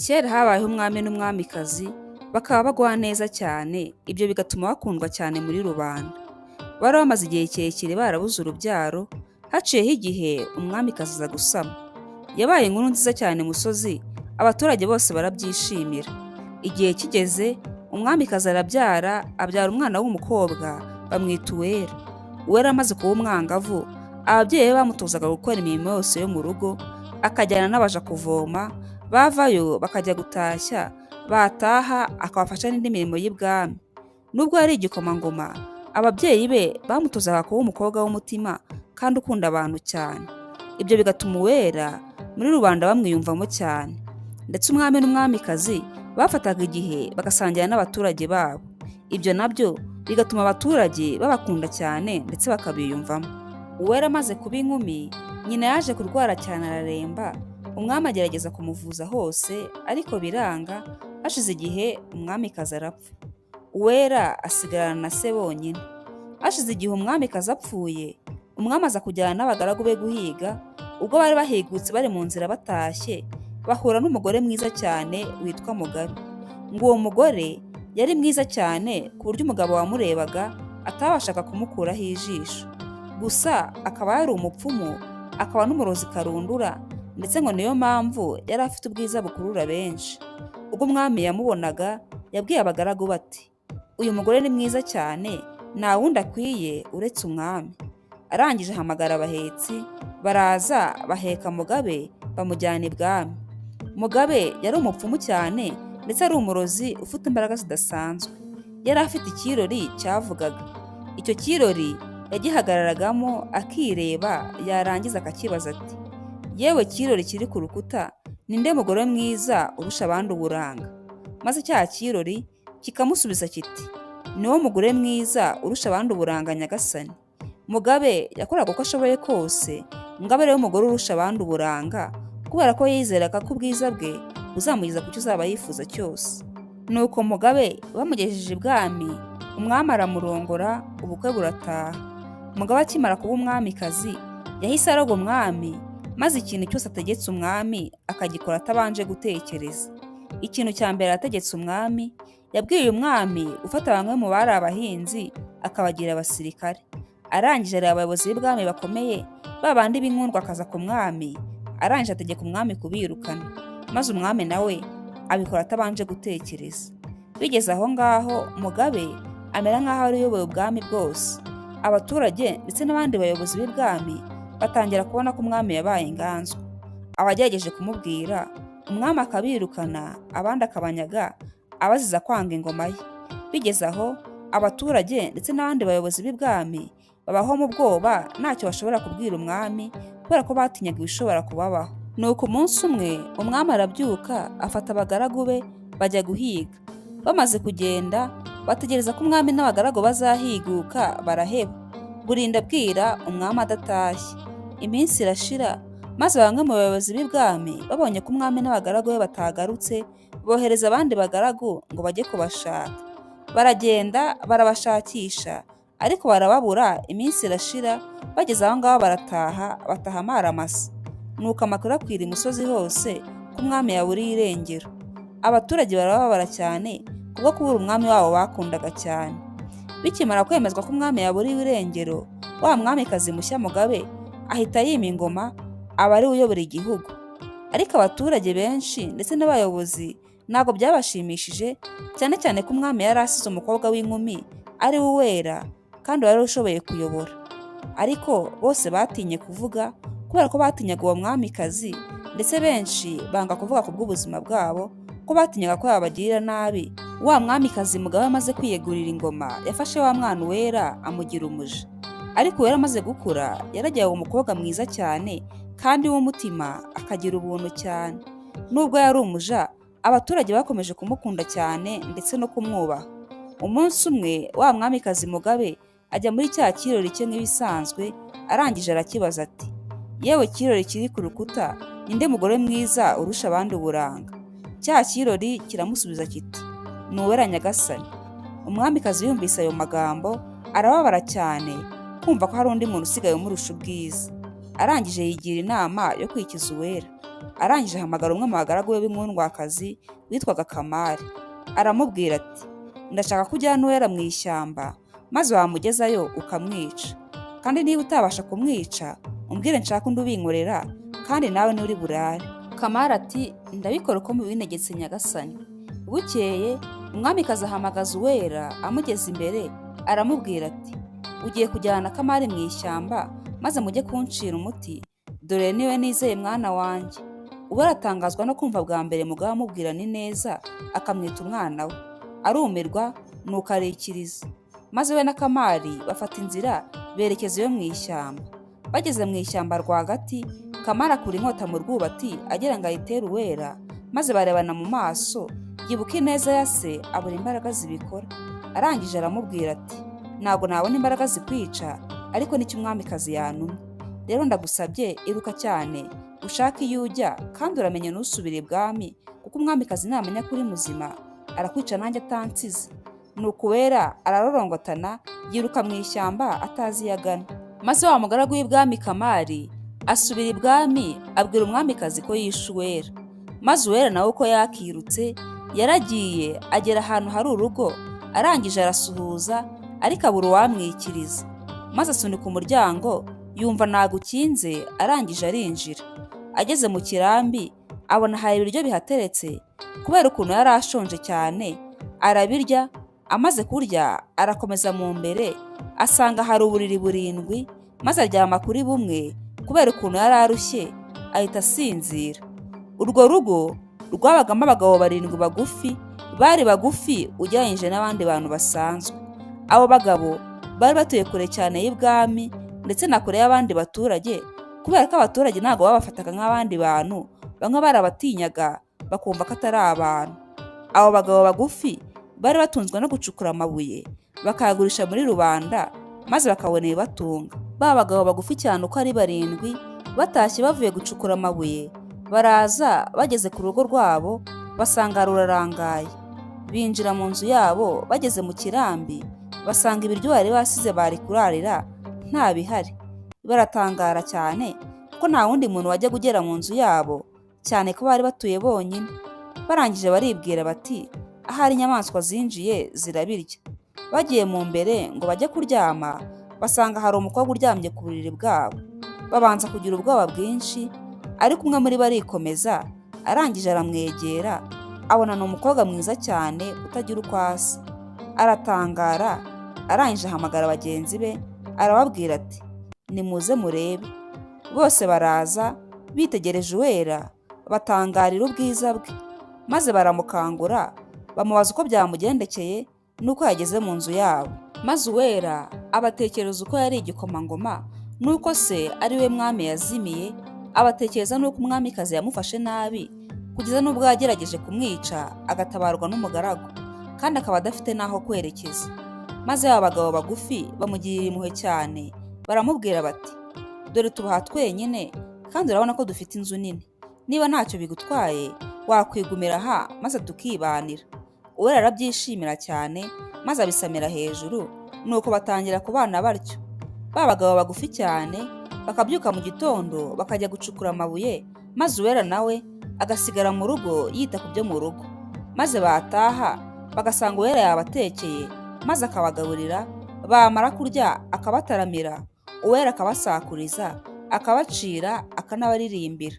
Kera habayeho umwami n'umwamikazi, bakaba bagwa neza cyane, ibyo bigatuma bakundwa cyane muri rubanda. Bari bamaze igihe kirekire barabuze urubyaro, haciyeho igihe umwamikazi aza gusama. Yabaye inkuru nziza cyane imusozi, abaturage bose barabyishimira. Igihe kigeze, umwamikazi arabyara, abyara umwana w'umukobwa, bamwita Uwera. Uwera amaze kuba umwangavu, ababyeyi be bamutozaga gukora imirimo yose yo mu rugo, akajyana n'abaja kuvoma, bavayo bakajya gutashya, bataha akabafasha n'indi mirimo y'ibwami. Nubwo yari igikomangoma, ababyeyi be bamutozaga kuba umukobwa w'umutima kandi ukunda abantu cyane. Ibyo bigatuma Uwera muri rubanda bamwiyumvamo cyane. Ndetse umwami n'umwamikazi bafataga igihe bagasangira n'abaturage babo. Ibyo nabyo bigatuma abaturage babakunda cyane ndetse bakabiyumvamo. Uwera amaze kuba inkumi, nyina yaje kurwara cyane araremba. Umwami agerageza kumuvuza hose ariko biranga. Hashize igihe umwamikazi arapfa. Uwera asigarana na se bonyine. Hashize igihe umwamikazi apfuye, umwami aza kujyana n'abagaragu be guhiga. Ubwo bari bahigutse bari mu nzira batashye, bahura n'umugore mwiza cyane witwa Mugabe. Ngo uwo mugore yari mwiza cyane ku buryo umugabo wamurebaga atabashaga kumukuraho ijisho. Gusa akaba yari umupfumu, akaba n'umurozi karundura, ndetse ngo niyo mpamvu yari afite ubwiza bukurura benshi. Ubwo umwami yamubonaga, yabwiye abagaragu bati, uyu mugore ni mwiza cyane, nta wundi akwiye uretse umwami. Arangije ahamagara abahetsi, baraza baheka Mugabe bamujyana ibwami. Mugabe yari umupfumu cyane ndetse ari umurozi ufite imbaraga zidasanzwe. Yari afite ikirori cyavugaga. Icyo kirori yagihagararagamo akireba, yarangiza akakibaza ati, yewe kirori kiri ku rukuta, ninde mugore mwiza urusha abandi uburanga? Maze cya kirori kikamusubiza kiti, niwo mugore mwiza urusha abandi uburanga nyagasani. Mugabe yakoraga uko ashoboye kose ngo abe ariwe mugore urusha abandi uburanga, kubera ko yizeraga ko ubwiza bwe buzamugeza ku cyo azaba yifuza cyose. Nuko Mugabe bamugejeje ibwami, umwami aramurongora, ubukwe burataha. Mugabe akimara kuba umwamikazi, yahise aroga umwami, maze ikintu cyose ategetse umwami akagikora atabanje gutekereza. Ikintu cya mbere yategetse umwami, yabwiye umwami gufata bamwe mu bari abahinzi akabagira abasirikare. Arangije areba abayobozi b'ibwami bakomeye, babandi b'inkundwa akaza ku mwami. Arangije ategeka umwami kubirukana, maze umwami nawe abikora atabanje gutekereza. Bigeze aho ngaho, Mugabe amera nk'aho ari uyoboye ubwami bwose. Abaturage ndetse n'abandi bayobozi b'ibwami batangira kubona ko umwami yabaye inganzwa. Abagerageje kumubwira, umwami akabirukana, abandi akabanyaga, abaziza kwanga ingoma ye. Bigeze aho, abaturage ndetse n'abandi bayobozi b'ibwami babaho mu bwoba, ntacyo bashobora kubwira umwami kubera ko batinyaga ibishobora kubabaho. Nuko umunsi umwe umwami arabyuka, afata abagaragu be bajya guhiga. Bamaze kugenda, bategereza ko umwami n'abagaragu bazahiguka, baraheba. Burinda bwira umwami adatashye. Iminsi irashira, maze bamwe mu bayobozi b'ibwami babonye ko umwami n'abagaragu be batagarutse, bohereza abandi bagaragu ngo bajye kubashaka. Baragenda barabashakisha, ariko barababura. Iminsi irashira, bageze aho ngaho barataha, bataha amaramasa. Nuko amakuru akwira imusozi hose ko umwami yaburiye irengero. Abaturage barababara cyane kubwo kubura umwami wabo bakundaga cyane. Bikimara kwemezwa ko umwami yaburiwe irengero, wa mwamikazi mushya Mugabe ahita yima ingoma, aba ari we uyobora igihugu. Ariko abaturage benshi ndetse n'abayobozi ntabwo byabashimishije, cyane cyane ko umwami yari asize umukobwa w'inkumi ari we Uwera, kandi wari ushoboye kuyobora. Ariko bose batinye kuvuga kubera ko batinyaga uwo mwamikazi, ndetse benshi banga kuvuga ku bw'ubuzima bwabo ko batinyaga ko yabagirira nabi. Wa mwamikazi Mugabe amaze kwiyegurira ingoma, yafashe wa mwana Uwera amugira umuja. Ariko Uwera amaze gukura, yaragiye umukobwa mwiza cyane kandi w'umutima, akagira ubuntu cyane. Nubwo yari umuja, abaturage bakomeje kumukunda cyane ndetse no kumwubaha. Umunsi umwe wa mwamikazi Mugabe ajya muri cya kirori cye nk'ibisanzwe. Arangije arakibaza ati, yewe kirori kiri ku rukuta, ninde mugore mwiza urusha abandi uburanga? Cya kirori kiramusubiza kiti, ni Uwera nyagasani. Umwamikazi yumvise ayo magambo arababara cyane, kumva ko hari undi muntu usigaye umurusha ubwiza. arangije yigira inama yo kwikiza Uwera. Arangije ahamagara umwe mu bagaragu be b'inkundwakazi witwaga Kamari. Aramubwira ati, ndashaka ko ujyana Uwera mu ishyamba maze wamugezayo ukamwica, kandi niba utabasha kumwica umbwire nshaka undi ubinkorera, kandi nawe nturi burare. Kamari ati, ndabikora uko mubintegetse nyagasani. Bukeye umwamikazi ahamagaza Uwera amugeze imbere, aramubwira ati, ugiye kujyana Kamari mu ishyamba maze mujye kuncira umuti, dore niwe nizeye mwana wanjye. Uwera atangazwa no kumva bwa mbere mugabo amubwira ni neza, akamwita umwana we. Arumirwa nuko arikiriza, maze we na Kamari bafata inzira berekeza iyo mu ishyamba. Bageze mu ishyamba rwagati, Kamari akura inkota mu rwubati agira ngo ayitere Uwera, maze barebana mu maso, yibuka ineza ya se abura imbaraga zibikora. Arangije aramubwira ati, ntabwo nabona imbaraga zikwica, ariko nicyo umwamikazi yantumye. Rero ndagusabye iruka cyane ushake iyo ujya, kandi uramenye ntusubire ibwami, kuko umwamikazi namenya ko uri muzima arakwica nanjye atansize. Nuko Uwera ararorongotana yiruka mu ishyamba atazi iyo agana. Maze wa mugaragu w'ibwami Kamari asubira ibwami abwira umwamikazi ko yishe Uwera. Maze Uwera nawe uko yakirutse yaragiye agera ahantu hari urugo, arangije arasuhuza ariko abura uwamwikiriza. Maze asunika umuryango yumva ntago ukinze, arangije arinjira. Ageze mu kirambi abona hari ibiryo bihateretse, kubera ukuntu yari ashonje cyane arabirya. Amaze kurya arakomeza mu mbere asanga hari uburiri 7, maze aryama kuri bumwe kubera ukuntu yari arushye ahita asinzira. Urwo rugo rwabagamo abagabo 7 bagufi, bari bagufi ugereranyije n'abandi bantu basanzwe. Abo bagabo bari batuye kure cyane y'ibwami ndetse na kure y'abandi baturage, kubera ko abaturage ntabwo babafataga nk'abandi bantu, bamwe barabatinyaga bakumva ko atari abantu. Abo bagabo bagufi bari batunzwe no gucukura amabuye bakayagurisha muri rubanda, maze bakabona ibibatunga. Ba bagabo bagufi cyane uko ari 7 batashye bavuye gucukura amabuye, baraza bageze ku rugo rwabo basanga rurarangaye. Binjira mu nzu yabo, bageze mu kirambi basanga ibiryo bari basize bari kurarira nta bihari. Baratangara cyane kuko nta wundi muntu wajya kugera mu nzu yabo, cyane ko bari batuye bonyine. Barangije baribwira bati, ahari inyamaswa zinjiye zirabirya. Bagiye mu mbere ngo bajye kuryama, basanga hari umukobwa uryamye ku buriri bwabo. Babanza kugira ubwoba bwinshi, ariko umwe muri bo arikomeza. Arangije aramwegera, abona ni umukobwa mwiza cyane utagira uko asa. Aratangara, arangije ahamagara bagenzi be arababwira ati, nimuze murebe. Bose baraza bitegereje Uwera, batangarira ubwiza bwe, maze baramukangura bamubaza uko byamugendekeye nuko yageze mu nzu yabo. Maze Uwera abatekereza uko yari igikomangoma, nuko se ari we mwami yazimiye. Abatekereza nuko umwamikazi yamufashe nabi kugeza n'ubwo yagerageje kumwica agatabarwa n'umugaragu, kandi akaba adafite n'aho kwerekeza. Maze aba bagabo bagufi bamugirira impuhwe cyane, baramubwira bati, dore tubaha twenyine kandi urabona ko dufite inzu nini. Niba ntacyo bigutwaye wakwigumira aha maze tukibanira. Uwera arabyishimira cyane, maze abisamira hejuru, nuko batangira kubana batyo. Ba bagabo bagufi cyane bakabyuka mu gitondo bakajya gucukura amabuye, maze Uwera nawe agasigara mu rugo yita ku byo mu rugo. Maze bataha bagasanga Uwera yabatekeye, maze akabagaburira. Bamara kurya akabataramira, Uwera akabasakuriza, akabacira, akanabaririmbira.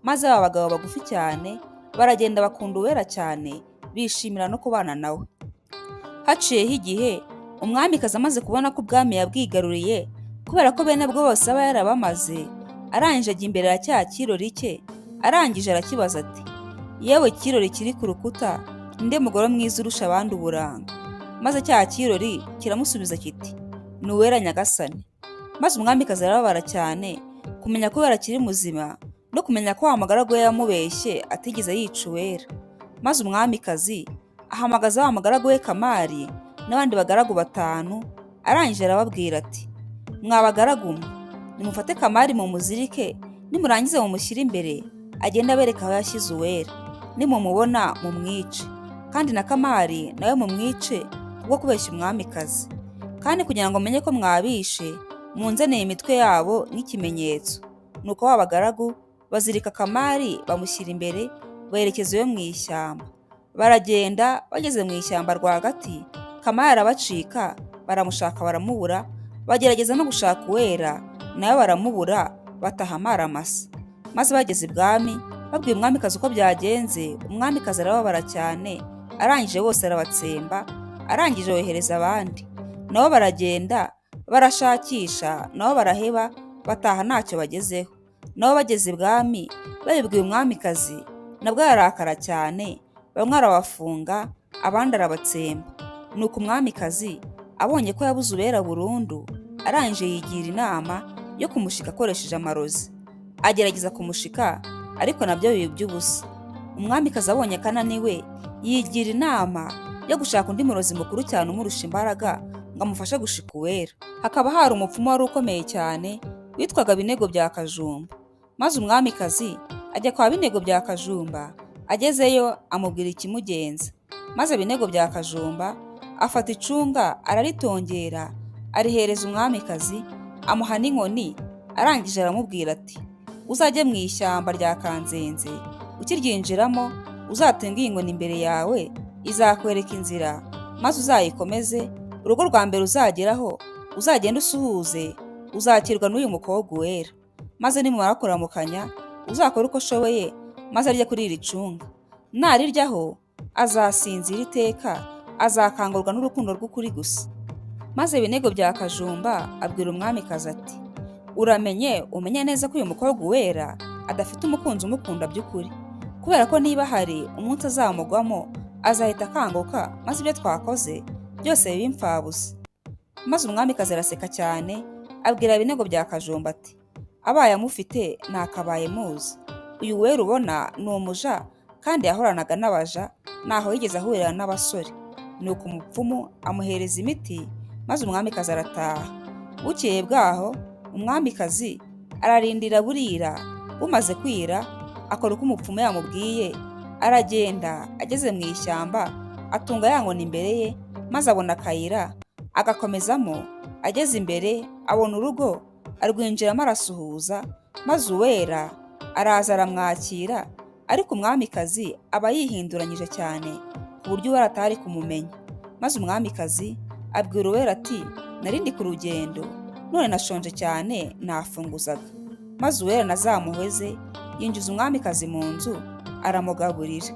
Maze aba bagabo bagufi cyane baragenda bakunda Uwera cyane, bishimira no kubana nawe. Haciyeho igihe, umwamikazi amaze kubona ko ubwami yabwigaruriye, kubera ko bene bwo bose aba yarabamaze, arangije ajya imbere ya cya kirori cye. Arangije arakibaza ati, yewe kirori kiri ku rukuta, nde mugore mwiza urusha abandi uburanga? Maze cya kirori kiramusubiza kiti, ni Uwera nyagasani. Maze umwamikazi arababara cyane kumenya ko Uwera kiri muzima, no kumenya ko wa mugaragu we yamubeshye atigeze yica Uwera. Maze umwamikazi ahamagaza wa mugaragu we Kamari n'abandi bagaragu 5, arangije arababwira ati, mwa bagaragu mwe, nimufate Kamari mu muzirike, nimurangize mumushyire imbere agenda abereka aho yashyize Uwera. Nimumubona mumwice, kandi na Kamari nawe mumwice kubwo kubeshya umwamikazi. Kandi kugira ngo menye ko mwabishe, munzanire imitwe yabo nk'ikimenyetso. nuko ba bagaragu bazirika Kamari bamushyira imbere, berekeza iyo mu ishyamba. Baragenda bageze mu ishyamba rwagati, Kamari arabacika, baramushaka baramubura, bagerageza no gushaka Uwera, nawe baramubura, bataha amaramasa. Maze bageze ibwami, babwiye umwamikazi uko byagenze, umwamikazi arababara cyane, arangije bose arabatsemba, arangije yohereza abandi. Nabo baragenda, barashakisha, nabo baraheba, bataha ntacyo bagezeho. Nabo bageze ibwami, babibwiye umwamikazi, nabwo ararakara cyane, bamwe arabafunga, abandi arabatsemba. Nuko umwamikazi abonye ko yabuze Uwera burundu, arangije yigira inama yo kumushika akoresheje amarozi. Agerageza kumushika, ariko nabyo biba iby'ubusa. Umwamikazi abonye ko ananiwe, yigira inama yo gushaka undi murozi mukuru cyane umurusha imbaraga ngo amufashe gushika Uwera. Hakaba hari umupfumu wari ukomeye cyane witwaga Binego bya Kajumba. Maze umwamikazi ajya kwa Binego bya Kajumba, agezeyo amubwira ikimugenza. Maze Binego bya Kajumba afata icunga araritongera, arihereza umwamikazi, amuha n'inkoni, arangije aramubwira ati, uzajye mu ishyamba rya Kanzenze, ukiryinjiramo uzatunge iyi nkoni imbere yawe, izakwereka inzira, maze uzayikomeze, urugo rwa mbere uzageraho uzagenda usuhuze, uzakirwa n'uyu mukobwa Uwera. Maze nimumara kuramukanya, uzakora uko ushoboye, maze arye kuri iri cunga. Nariryaho azasinzira iteka, azakangurwa n'urukundo rw'ukuri gusa. Maze Binego bya Kajumba abwira umwamikazi ati, uramenye umenye neza ko uyu mukobwa Uwera adafite umukunzi umukunda by'ukuri, kubera ko niba hari umunsi azamugwamo azahita akanguka, maze ibyo twakoze byose biba impfabusa. Maze umwamikazi araseka cyane, abwira Binego bya Kajumba ati, abaye amufite ntakabaye muzi. Uyu Uwera ubona ni umuja, kandi yahoranaga n'abaja, ntaho yigeze ahurira n'abasore. Nuko umupfumu amuhereza imiti, maze umwamikazi arataha. Bukeye bwaho umwamikazi ararindira burira, bumaze kwira akora uko umupfumu yamubwiye, aragenda, ageze mu ishyamba atunga ya nkoni imbere ye, maze abona akayira agakomezamo. Ageze imbere abona urugo, arwinjiramo arasuhuza, maze Uwera araza aramwakira, ariko umwamikazi aba yihinduranyije cyane ku buryo Uwera atari kumumenya. Maze umwamikazi abwira Uwera ati, narindi ku rugendo, none nashonje cyane nafunguzaga. Maze Uwera nazamuhweze yinjiza umwamikazi mu nzu, aramugaburira.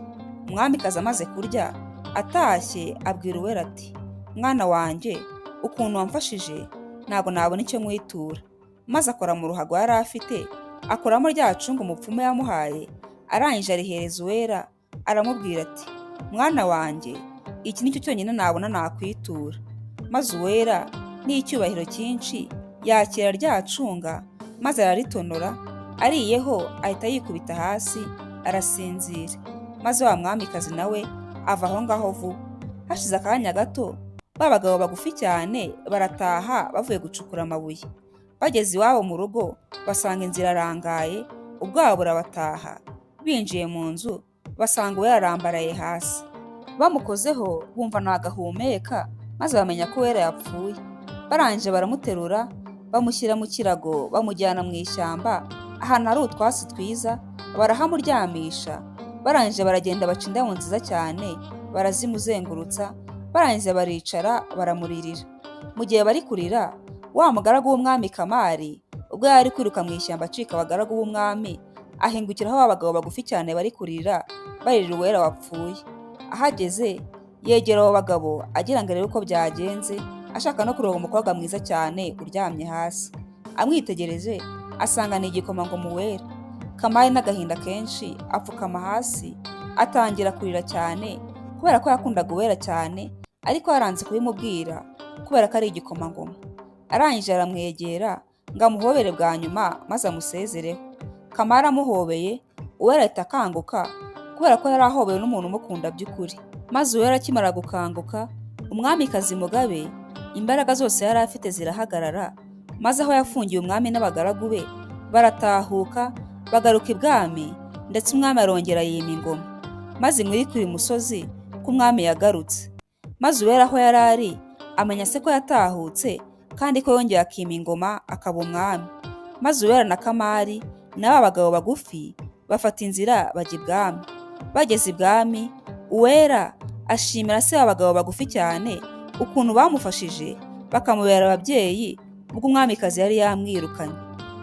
Umwamikazi amaze kurya, atashye abwira Uwera ati, mwana wanjye, ukuntu wamfashije ntabwo nabona icyo mwitura. Maze akora mu ruhago yari afite, akoramo rya cunga umupfumu yamuhaye, arangije arihereza Uwera, aramubwira ati, mwana wanjye, iki nicyo cyonyine nabona nakwitura. Maze Uwera n'icyubahiro cyinshi yakira rya cunga, maze araritonora, ariyeho ahita yikubita hasi arasinzira. Maze wa mwamikazi nawe ava aho ngaho vuba. Hashize akanya gato, ba bagabo bagufi cyane barataha bavuye gucukura amabuye. Bageze iwabo mu rugo basanga inzira arangaye, ubwabo burabataha. Binjiye mu nzu basanga Uwera arambaraye hasi. Bamukozeho bumva ntagahumeka, maze bamenya ko Uwera yapfuye. Barangije baramuterura, bamushyira mu kirago, bamujyana mu ishyamba ahantu hari utwatsi twiza, barahamuryamisha. Barangije baragenda baca indabo nziza cyane, barazimuzengurutsa, barangije baricara baramuririra. Mu gihe bari kurira, wa mugaragu w'umwami Kamari ubwo yari kwiruka mu ishyamba acika abagaragu b'umwami, ahingukiraho abagabo bagufi cyane bari kurira baririra Uwera wapfuye. Ahageze yegera abo bagabo agira ngo arebe uko byagenze, ashaka no kureba umukobwa mwiza cyane uryamye hasi. Amwitegereje asanga ni igikomangoma Uwera. Kamari n'agahinda kenshi apfukama hasi, atangira kurira cyane kubera ko yakundaga Uwera cyane, ariko yaranze kubimubwira kubera ko ari igikomangoma. Arangije aramwegera ngo amuhobere bwa nyuma maze amusezereho. Kamari amuhobeye, Uwera ahita akanguka kubera ko yari ahobewe n'umuntu umukunda by'ukuri. Maze Uwera akimara gukanguka, umwamikazi Mugabe imbaraga zose yari afite zirahagarara, maze aho yafungiye umwami n'abagaragu be baratahuka bagaruka ibwami, ndetse umwami arongera yima ingoma. Maze muri kuri musozi ko umwami yagarutse. Maze Uwera aho yari ari amenya se ko yatahutse, kandi ko yongeye akima ingoma akaba umwami. maze Uwera na Kamari n'aba bagabo bagufi bafata inzira bajya ibwami. Bageze ibwami, Uwera ashimira se w'abagabo bagufi cyane ukuntu bamufashije bakamubera ababyeyi ubwo umwamikazi yari yamwirukanye.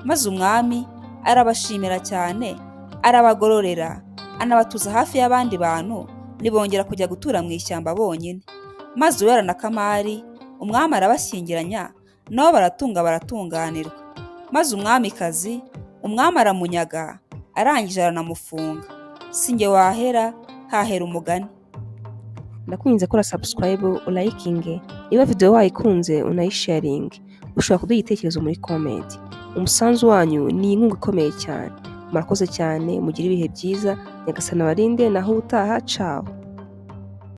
Maze umwami arabashimira cyane, arabagororera, anabatuza hafi y'abandi bantu, ntibongera kujya gutura mu ishyamba bonyine. Maze Uwera na Kamari umwami arabashyingiranya, nabo baratunga baratunganirwa. Maze umwamikazi umwami aramunyaga, arangije aranamufunga. Sinjye wahera, hahera umugani. Ndakwinginze kora subscribe, ulayikinge, niba video wayikunze unayisharinge. Ushobora kuduha igitekerezo muri comment. Umusanzu wanyu ni inkunga ikomeye cyane. Murakoze cyane, mugire ibihe byiza, Nyagasani abarinde, naho utaha, ciao.